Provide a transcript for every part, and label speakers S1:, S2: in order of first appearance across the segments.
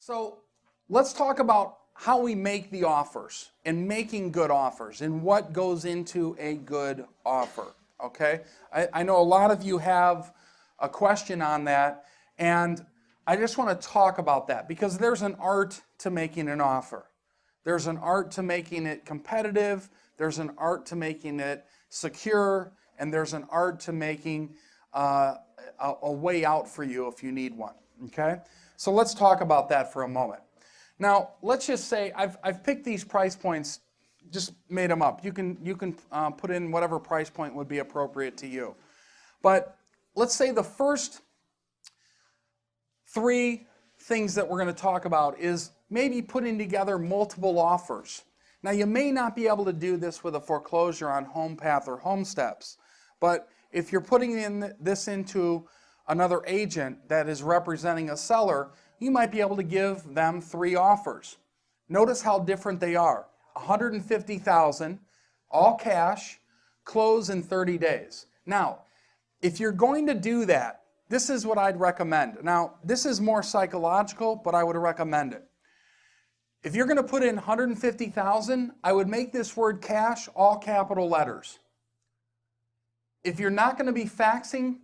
S1: So let's talk about how we make the offers and making good offers and what goes into a good offer, okay? I know a lot of you have a question on that, and I just want to talk about that because there's an art to making an offer. There's an art to making it competitive, there's an art to making it secure, and there's an art to making a way out for you if you need one, okay? So let's talk about that for a moment. Now, let's just say I've picked these price points, just made them up. You can put in whatever price point would be appropriate to you. But let's say the first three things that we're going to talk about is maybe putting together multiple offers. Now, you may not be able to do this with a foreclosure on home path or home steps, but if you're putting this into another agent that is representing a seller, you might be able to give them three offers. Notice how different they are. $150,000, all cash, close in 30 days. Now, if you're going to do that, this is what I'd recommend. Now, this is more psychological, but I would recommend it. If you're going to put in $150,000, I would make this word cash all capital letters. If you're not going to be faxing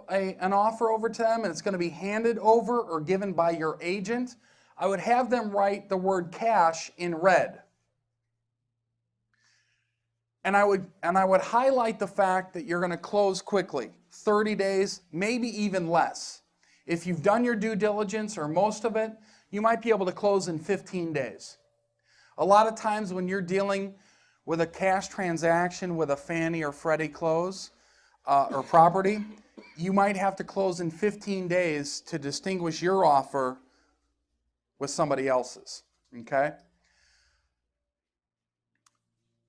S1: an offer over to them and it's going to be handed over or given by your agent, I would have them write the word cash in red. And I would highlight the fact that you're going to close quickly, 30 days, maybe even less. If you've done your due diligence or most of it, you might be able to close in 15 days. A lot of times when you're dealing with a cash transaction with a Fannie or Freddie close or property, you might have to close in 15 days to distinguish your offer with somebody else's, okay?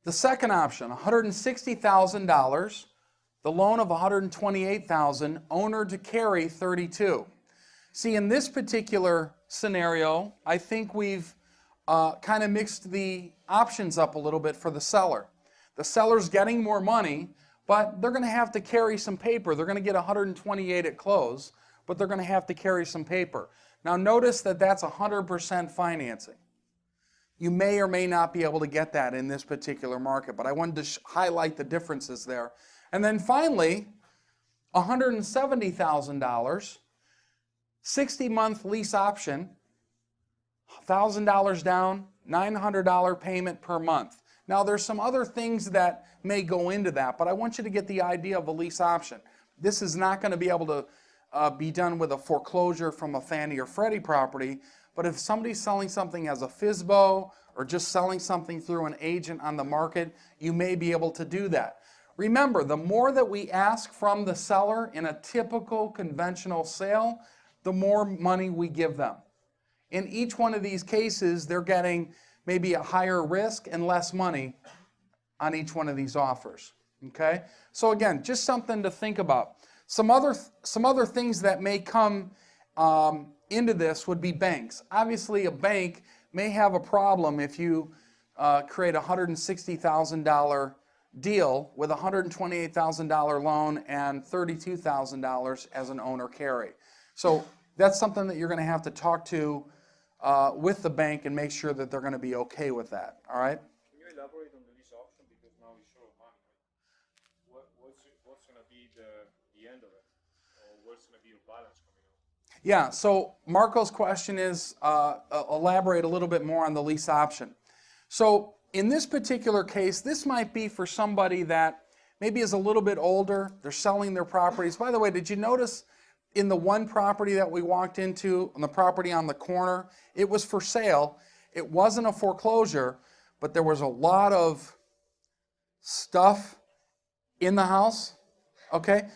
S1: The second option, $160,000, the loan of $128,000, owner to carry $32,000. See, in this particular scenario, I think we've kind of mixed the options up a little bit for the seller. The seller's getting more money, but they're going to have to carry some paper. They're going to get $128,000 at close, but they're going to have to carry some paper. Now notice that that's 100% financing. You may or may not be able to get that in this particular market, but I wanted to highlight the differences there. And then finally, $170,000, 60-month lease option, $1,000 down, $900 payment per month. Now, there's some other things that may go into that, but I want you to get the idea of a lease option. This is not going to be able to be done with a foreclosure from a Fannie or Freddie property, but if somebody's selling something as a FSBO or just selling something through an agent on the market, you may be able to do that. Remember, the more that we ask from the seller in a typical conventional sale, the more money we give them. In each one of these cases, they're getting maybe a higher risk and less money on each one of these offers, okay? So again, just something to think about. Some other things that may come into this would be banks. Obviously, a bank may have a problem if you create a $160,000 deal with a $128,000 loan and $32,000 as an owner carry. So that's something that you're going to have to talk to with the bank and make sure that they're going to be okay with that. All right?
S2: Can you elaborate on the lease option because now it's short of money, right? What's going to be the end of it, or what's going to be your balance coming out?
S1: Yeah. So Marco's question is elaborate a little bit more on the lease option. So in this particular case, this might be for somebody that maybe is a little bit older. They're selling their properties. By the way, did you notice? In the one property that we walked into, on the property on the corner, it was for sale. It wasn't a foreclosure, but there was a lot of stuff in the house, okay?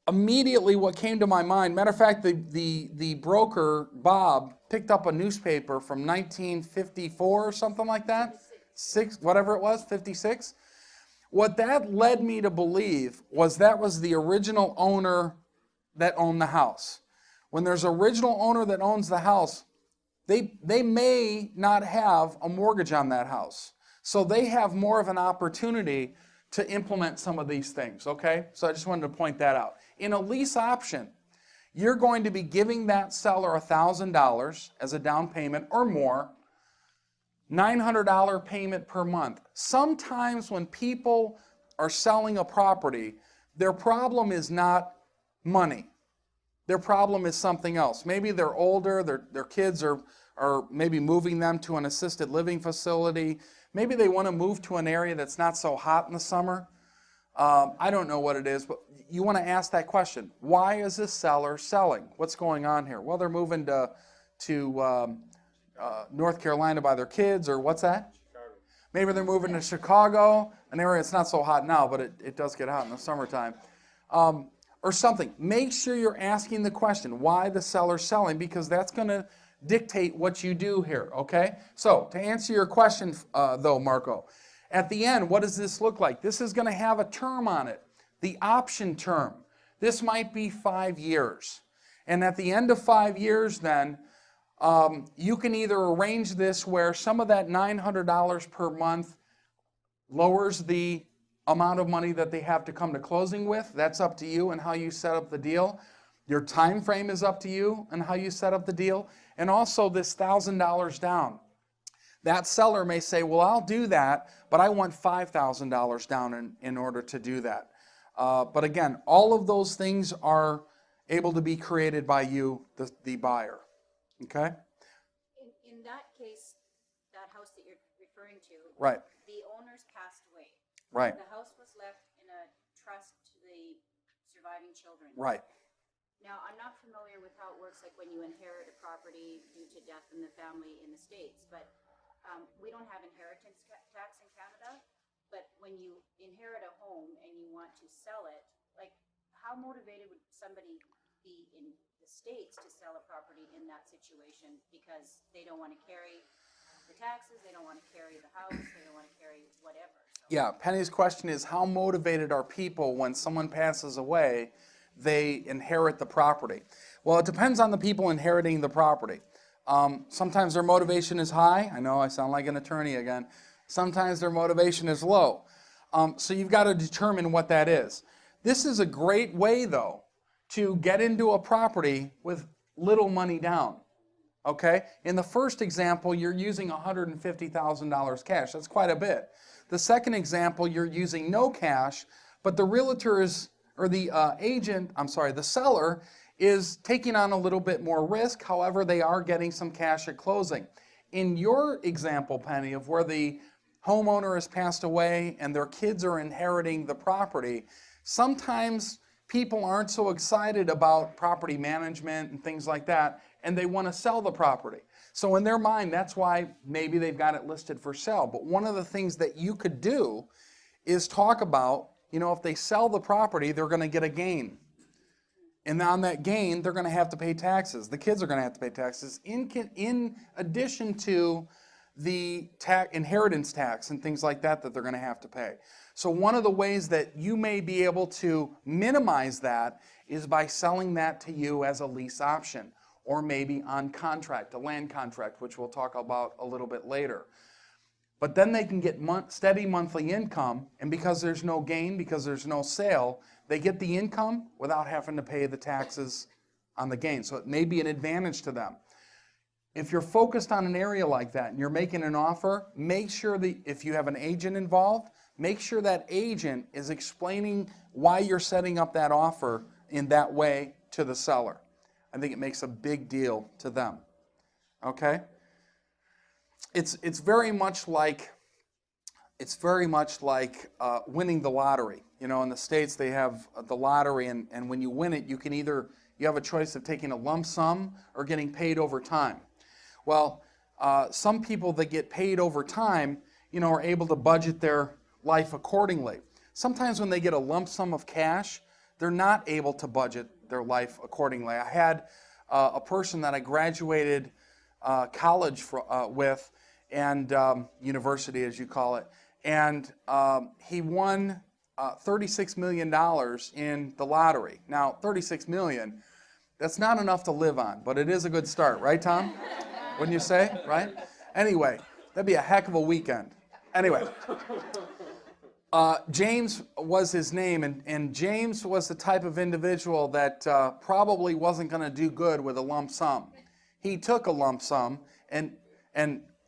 S1: Immediately what came to my mind, matter of fact, the broker, Bob, picked up a newspaper from 1954 or something like that, whatever it was, 56. What that led me to believe was that was the original owner that own the house. When there's an original owner that owns the house, they may not have a mortgage on that house. So they have more of an opportunity to implement some of these things, okay? So I just wanted to point that out. In a lease option, you're going to be giving that seller $1,000 as a down payment or more, $900 payment per month. Sometimes when people are selling a property, their problem is not money. Their problem is something else. Maybe they're older, their kids are maybe moving them to an assisted living facility. Maybe they want to move to an area that's not so hot in the summer. I don't know what it is, but you want to ask that question. Why is this seller selling? What's going on here? Well, they're moving to North Carolina by their kids, or what's that?
S2: Chicago.
S1: Maybe they're moving to Chicago, an area that's not so hot now, but it does get hot in the summertime. Or something. Make sure you're asking the question, why the seller's selling, because that's going to dictate what you do here, okay? So, to answer your question, though, Marco, at the end, what does this look like? This is going to have a term on it, the option term. This might be 5 years. And at the end of 5 years, then, you can either arrange this where some of that $900 per month lowers the amount of money that they have to come to closing with. That's up to you and how you set up the deal. Your time frame is up to you and how you set up the deal. And also this $1,000 down. That seller may say, well, I'll do that, but I want $5,000 down in order to do that. But again, all of those things are able to be created by you, the buyer. Okay?
S3: In that case, that house that you're referring to,
S1: Right.
S3: the owners passed away.
S1: Right.
S3: The house was left in a trust to the surviving children.
S1: Right.
S3: Now, I'm not familiar with how it works, like when you inherit a property due to death in the family in the States, but we don't have inheritance tax in Canada. But when you inherit a home and you want to sell it, like how motivated would somebody be in the States to sell a property in that situation, because they don't want to carry the taxes, they don't want to carry the house, they don't want to carry whatever. So.
S1: Yeah, Penny's question is, how motivated are people when someone passes away, they inherit the property? Well, it depends on the people inheriting the property. Sometimes their motivation is high. I know I sound like an attorney again. Sometimes their motivation is low. So you've got to determine what that is. This is a great way, though, to get into a property with little money down. Okay? In the first example, you're using $150,000 cash. That's quite a bit. The second example, you're using no cash, but the realtor is, or the the seller is taking on a little bit more risk. However, they are getting some cash at closing. In your example, Penny, of where the homeowner has passed away and their kids are inheriting the property, sometimes people aren't so excited about property management and things like that, and they want to sell the property. So in their mind, that's why maybe they've got it listed for sale. But one of the things that you could do is talk about, if they sell the property, they're going to get a gain. And on that gain, they're going to have to pay taxes. The kids are going to have to pay taxes in addition to the inheritance tax and things like that they're going to have to pay. So one of the ways that you may be able to minimize that is by selling that to you as a lease option, or maybe on contract, a land contract, which we'll talk about a little bit later. But then they can get steady monthly income, and because there's no gain, because there's no sale, they get the income without having to pay the taxes on the gain. So it may be an advantage to them. If you're focused on an area like that and you're making an offer, make sure that if you have an agent involved, make sure that agent is explaining why you're setting up that offer in that way to the seller. I think it makes a big deal to them. Okay? It's very much like winning the lottery. In the States they have the lottery, and when you win it, you have a choice of taking a lump sum or getting paid over time. Well, some people that get paid over time, are able to budget their life accordingly. Sometimes when they get a lump sum of cash, they're not able to budget their life accordingly. I had a person that I graduated college with, and university, as you call it, and he won $36 million in the lottery. Now, $36 million, that's not enough to live on, but it is a good start, right, Tom? Wouldn't you say, right? Anyway, that'd be a heck of a weekend. Anyway, James was his name, and James was the type of individual that probably wasn't going to do good with a lump sum. He took a lump sum and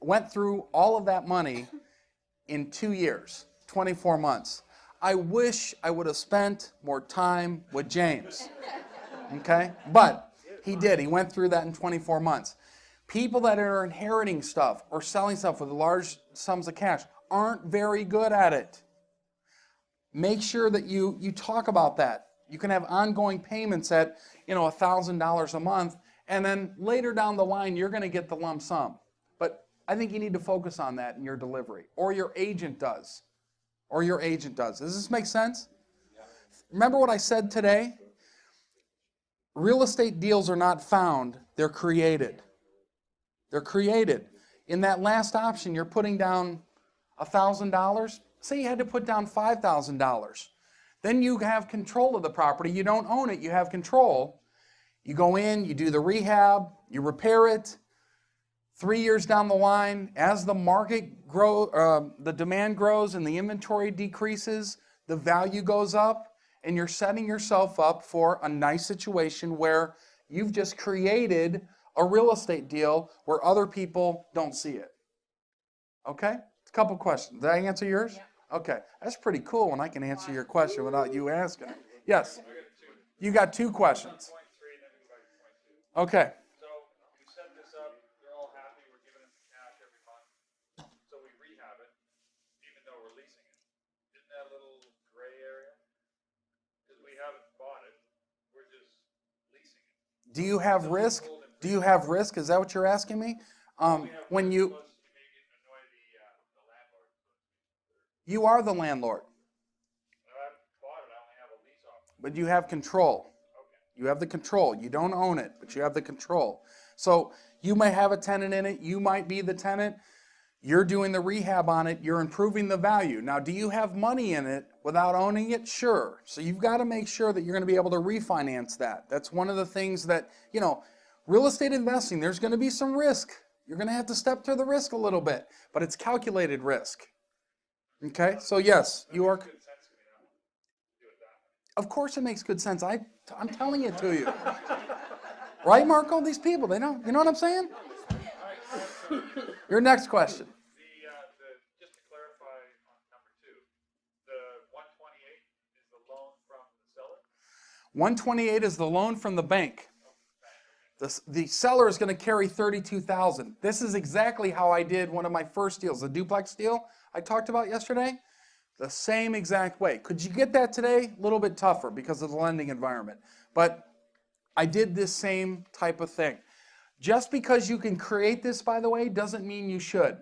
S1: went through all of that money in 2 years, 24 months. I wish I would have spent more time with James, okay? But he did. He went through that in 24 months. People that are inheriting stuff or selling stuff with large sums of cash aren't very good at it. Make sure that you talk about that. You can have ongoing payments at, $1,000 a month, and then later down the line, you're going to get the lump sum. But I think you need to focus on that in your delivery, or your agent does. Does this make sense? Remember what I said today? Real estate deals are not found, they're created. They're created. In that last option, you're putting down $1,000. Say you had to put down $5,000. Then you have control of the property. You don't own it, you have control. You go in, you do the rehab, you repair it. 3 years down the line, as the market grows, the demand grows and the inventory decreases, the value goes up, and you're setting yourself up for a nice situation where you've just created a real estate deal where other people don't see it. Okay? A couple questions. Did I answer yours? Yeah. Okay. That's pretty cool when I can answer your question without you asking it. Yes? You got 2 questions. Okay.
S2: So we set this up, they're all happy, we're giving them the cash every month, so we rehab it, even though we're leasing it. Isn't that a little gray area? Because we haven't bought it, we're just leasing it.
S1: Do you have risk? Do you have risk? Is that what you're asking me? When you are the landlord. But you have control. You have the control. You don't own it, but you have the control. So you may have a tenant in it. You might be the tenant. You're doing the rehab on it. You're improving the value. Now, do you have money in it without owning it? Sure. So you've got to make sure that you're going to be able to refinance that. That's one of the things that, real estate investing, there's going to be some risk. You're going to have to step through the risk a little bit, but it's calculated risk. Okay? So yes, you are. Of course it makes good sense. I'm telling it to you. Right, Marco? These people, they know. You know what I'm saying? Your next question.
S2: Just to clarify on number 2, the 128 is the loan from the seller?
S1: 128 is the loan from the bank. The seller is going to carry $32,000. This is exactly how I did one of my first deals, the duplex deal I talked about yesterday. The same exact way. Could you get that today? A little bit tougher because of the lending environment. But I did this same type of thing. Just because you can create this, by the way, doesn't mean you should.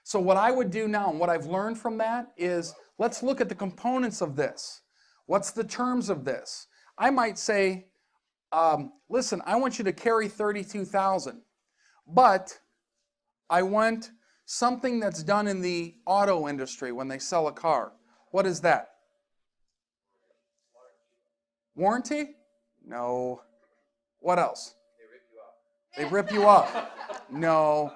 S1: So what I would do now, and what I've learned from that is, let's look at the components of this. What's the terms of this? I might say, listen, I want you to carry $32,000, but I want something that's done in the auto industry when they sell a car. What is that? Warranty? No. What else? They rip you up. No.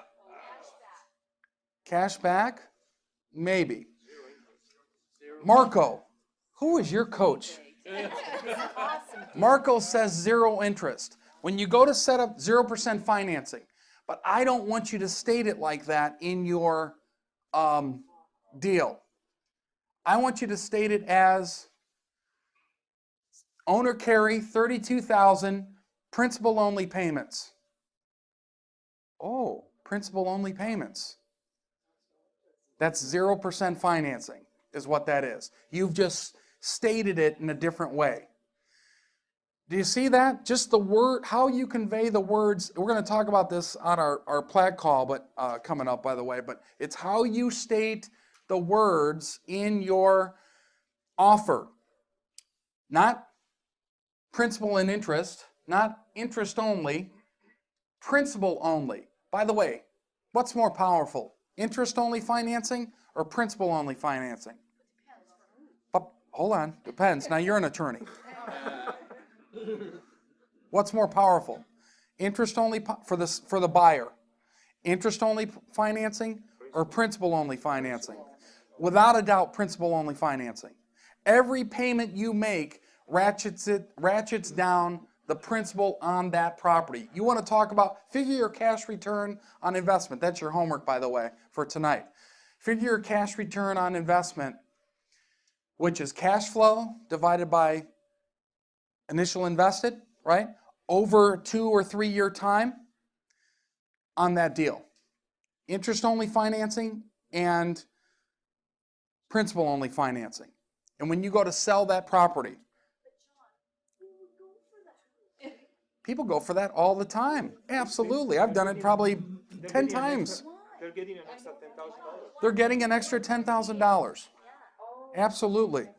S1: Cash back? Maybe. Marco, who is your coach? Marco says 0 interest. When you go to set up 0% financing, but I don't want you to state it like that in your deal. I want you to state it as owner carry $32,000, principal only payments. Oh, principal only payments. That's 0% financing is what that is. You've just stated it in a different way. Do you see that? Just the word, how you convey the words. We're going to talk about this on our plat call, but coming up, by the way. But it's how you state the words in your offer. Not principal and interest, not interest only, principal only. By the way, what's more powerful? Interest only financing or principal only financing? But hold on, depends. Now you're an attorney. What's more powerful? Interest only for the buyer. Interest only financing or principal only financing? Without a doubt, principal-only financing. Every payment you make ratchets down the principal on that property. You want to talk about, figure your cash return on investment. That's your homework, by the way, for tonight. Figure your cash return on investment, which is cash flow divided by initial invested, right? Over 2 or 3 year time on that deal. Interest-only financing and principal-only financing. And when you go to sell that property, people go for that all the time. Absolutely. I've done it probably 10 times.
S2: They're getting an extra $10,000.
S1: They're getting an extra $10,000. Absolutely.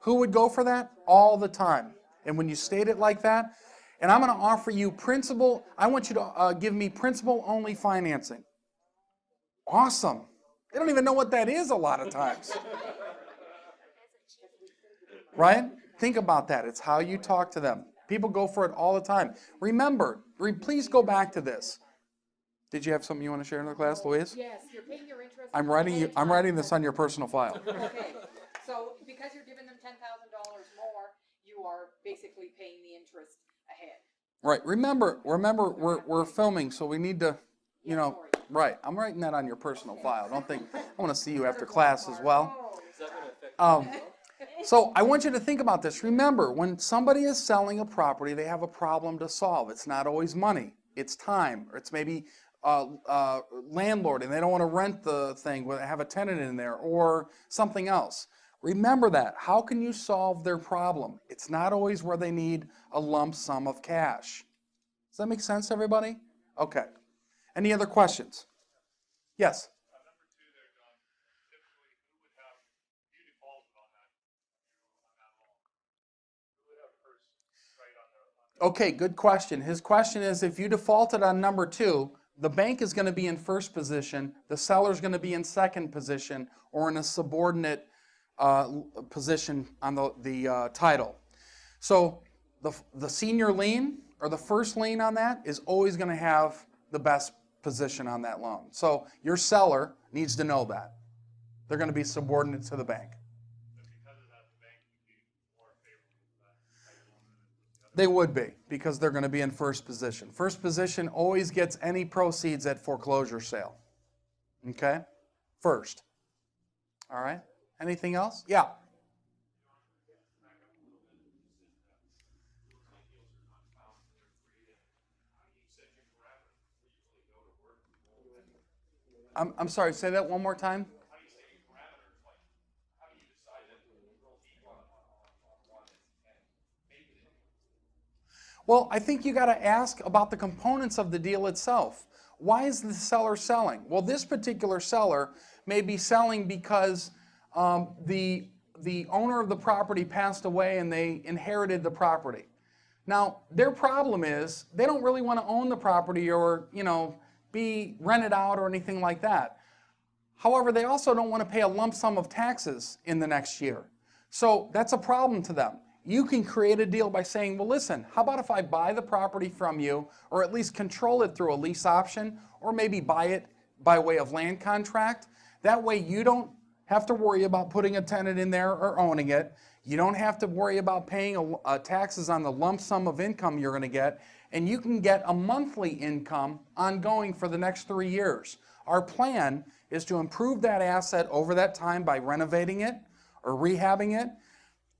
S1: Who would go for that? All the time. And when you state it like that, and I'm going to offer you principal, I want you to give me principal-only financing. Awesome. They don't even know what that is a lot of times. Right? Think about that. It's how you talk to them. People go for it all the time. Remember, please go back to this. Did you have something you want to share in the class, Louise?
S4: Yes, you're paying your interest.
S1: I'm writing this on your personal file.
S4: Okay, so because you're giving them $10,000 more, you are basically paying the interest ahead.
S1: Right. Remember, we're filming, so we need to, you know,
S4: sorry.
S1: right. I'm writing that on your personal file. Don't think I want to see you after class as well. So I want you to think about this. Remember, when somebody is selling a property, they have a problem to solve. It's not always money. It's time, or it's maybe landlord and they don't want to rent the thing, have a tenant in there, or something else. Remember that. How can you solve their problem? It's not always where they need a lump sum of cash. Does that make sense, everybody? Okay. Any other questions? Yes?
S2: Number 2 there, John. Typically, who would have, you defaulted on that loan. Who would have first right on the...
S1: Okay, good question. His question is, if you defaulted on number 2, the bank is going to be in first position, the seller is going to be in second position, or in a subordinate position on the title. So the senior lien, or the first lien on that, is always going to have the best position on that loan. So your seller needs to know that. They're going to be subordinate to the bank.
S2: But because of that, the bank would be more favorable to that type of loan than the other.
S1: They would be, because they're going to be in first position. First position always gets any proceeds at foreclosure sale. Okay? First. All right? Anything else? Yeah. I'm sorry, say that one more time.
S2: How do you set your parameters? Like, how do you decide that real deep on one and make it?
S1: Well, I think you got to ask about the components of the deal itself. Why is the seller selling? Well, this particular seller may be selling because the owner of the property passed away and they inherited the property. Now, their problem is they don't really want to own the property or, be rented out or anything like that. However, they also don't want to pay a lump sum of taxes in the next year. So that's a problem to them. You can create a deal by saying, well, listen, how about if I buy the property from you, or at least control it through a lease option, or maybe buy it by way of land contract. That way you don't have to worry about putting a tenant in there or owning it. You don't have to worry about paying taxes on the lump sum of income you're going to get, and you can get a monthly income ongoing for the next 3 years. Our plan is to improve that asset over that time by renovating it or rehabbing it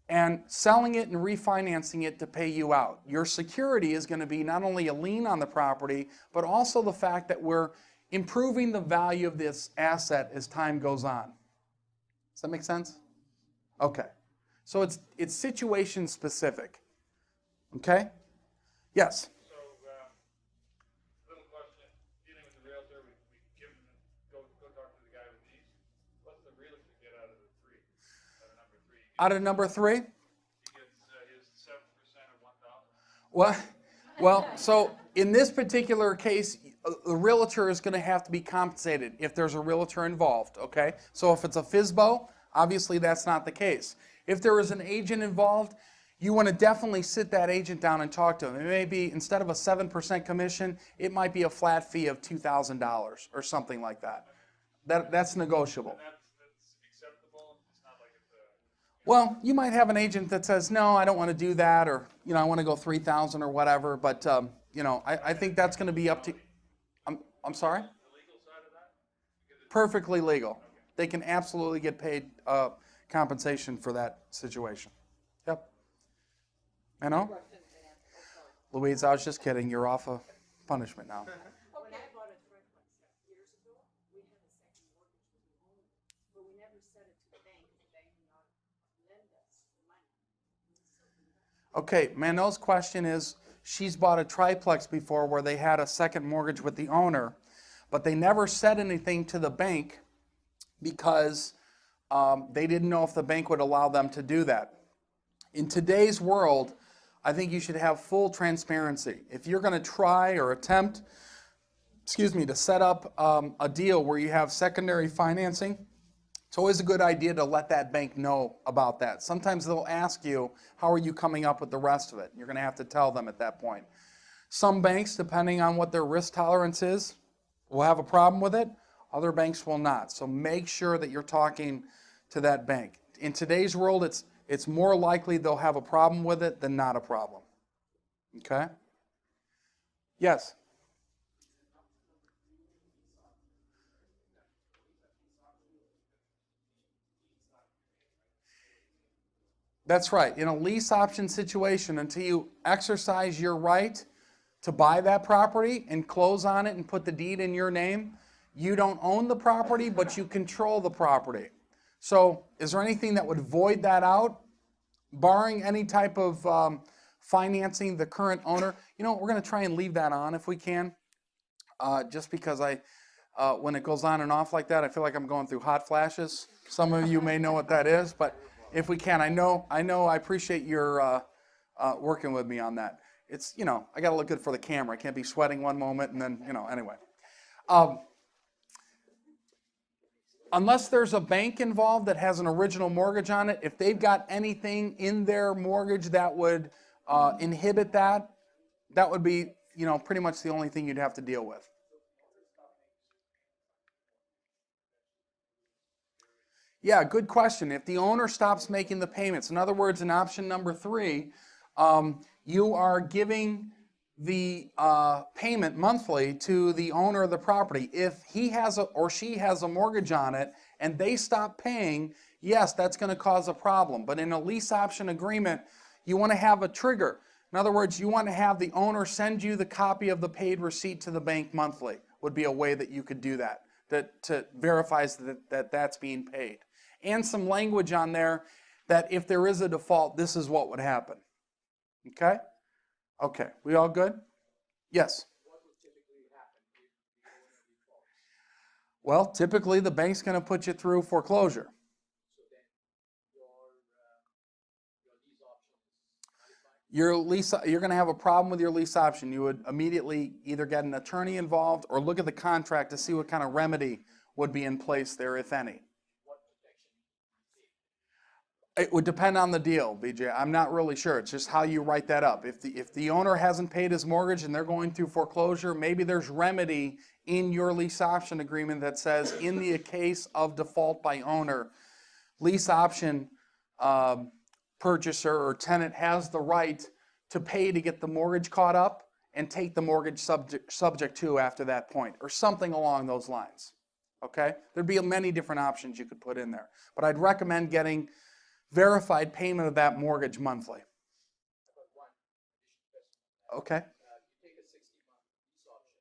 S1: and selling it and refinancing it to pay you out. Your security is going to be not only a lien on the property, but also the fact that we're improving the value of this asset as time goes on. Does that make sense? Okay. So it's situation specific. Okay? Yes?
S2: So, little question, dealing with the realtor, we give them, go talk to the guy with these. What's the realtor get out of the 3? Out of number 3?
S1: Out of number 3?
S2: He gets his 7% of 1,000.
S1: Well, so in this particular case, the realtor is going to have to be compensated if there's a realtor involved, okay? So if it's a FSBO, obviously that's not the case. If there is an agent involved, you want to definitely sit that agent down and talk to him. It may be, instead of a 7% commission, it might be a flat fee of $2,000 or something like that. That's negotiable.
S2: That's acceptable
S1: Well, you might have an agent that says, no, I don't want to do that, or, I want to go 3,000 or whatever, but, I think that's going to be up to, I'm sorry?
S2: The legal side of that? Because it's
S1: Perfectly legal. They can absolutely get paid compensation for that situation. Yep. I know?
S4: Questions and answers. Oh, sorry.
S1: Louise, I was just kidding. You're off of punishment now.
S3: When I bought a triplex years ago, we had a second mortgage with the owner, but we never set it to the bank, because the bank would not lend us the money.
S1: Okay, Mandel's question is, she's bought a triplex before where they had a second mortgage with the owner, but they never said anything to the bank because they didn't know if the bank would allow them to do that. In today's world, I think you should have full transparency. If you're going to try or attempt, to set up a deal where you have secondary financing, it's always a good idea to let that bank know about that. Sometimes they'll ask you, how are you coming up with the rest of it? You're going to have to tell them at that point. Some banks, depending on what their risk tolerance is, will have a problem with it. Other banks will not. So make sure that you're talking to that bank. In today's world, it's more likely they'll have a problem with it than not a problem. Okay? Yes? That's right. In a lease option situation, until you exercise your right to buy that property and close on it and put the deed in your name, you don't own the property, but you control the property. So is there anything that would void that out? Barring any type of financing the current owner, we're going to try and leave that on if we can, just because when it goes on and off like that, I feel like I'm going through hot flashes. Some of you may know what that is, but if we can, I appreciate your working with me on that. It's, I got to look good for the camera. I can't be sweating one moment and then, anyway. Unless there's a bank involved that has an original mortgage on it, if they've got anything in their mortgage that would inhibit that, that would be, pretty much the only thing you'd have to deal with. Yeah, good question. If the owner stops making the payments, in other words, in option number 3, you are giving the payment monthly to the owner of the property. If he has or she has a mortgage on it and they stop paying, yes, that's going to cause a problem. But in a lease option agreement, you want to have a trigger. In other words, you want to have the owner send you the copy of the paid receipt to the bank monthly, would be a way that you could do that to verifies that that's being paid. And some language on there that if there is a default, this is what would happen. Okay? Okay, we all good? Yes?
S5: What would typically happen if the owner defaults?
S1: Well, typically the bank's going to put you through foreclosure.
S5: So then your lease option is nullified?
S1: You're going to have a problem with your lease option. You would immediately either get an attorney involved or look at the contract to see what kind of remedy would be in place there, if any.
S5: What protection do you
S1: It would depend on the deal, BJ. I'm not really sure. It's just how you write that up. If the owner hasn't paid his mortgage and they're going through foreclosure, maybe there's remedy in your lease option agreement that says in the case of default by owner, lease option purchaser or tenant has the right to pay to get the mortgage caught up and take the mortgage subject to after that point, or something along those lines. Okay? There'd be many different options you could put in there. But I'd recommend getting verified payment of that mortgage monthly.
S5: I've got one additional question.
S1: Okay.
S5: You take a 60-month lease option.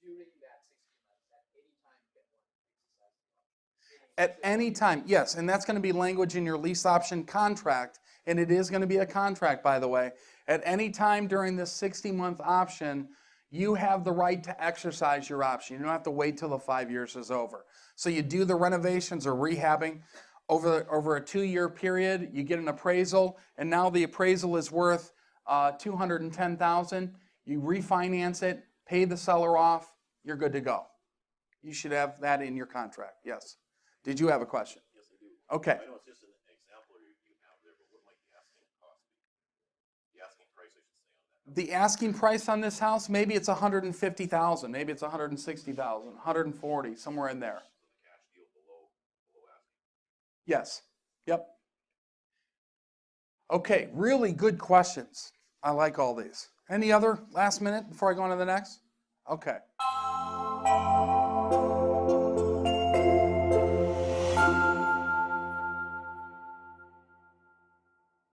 S5: During that 60 months, at any time, can one exercise the option?
S1: At any time, yes, and that's going to be language in your lease option contract, and it is going to be a contract, by the way. At any time during this 60-month option, you have the right to exercise your option. You don't have to wait till the 5 years is over. So you do the renovations or rehabbing. Over a 2-year period, you get an appraisal, and now the appraisal is worth $210,000. You refinance it, pay the seller off, you're good to go. You should have that in your contract. Yes. Did you have a question?
S6: Yes, I do.
S1: Okay.
S6: I know it's just an example you have there, but what might the asking cost be? The asking price, I should say, on that.
S1: The asking price on this house, maybe it's $150,000, maybe it's $160,000, $140,000, somewhere in there.
S6: So the cash deal below asking.
S1: Yes. Yep. Okay, really good questions. I like all these. Any other last minute before I go on to the next? Okay.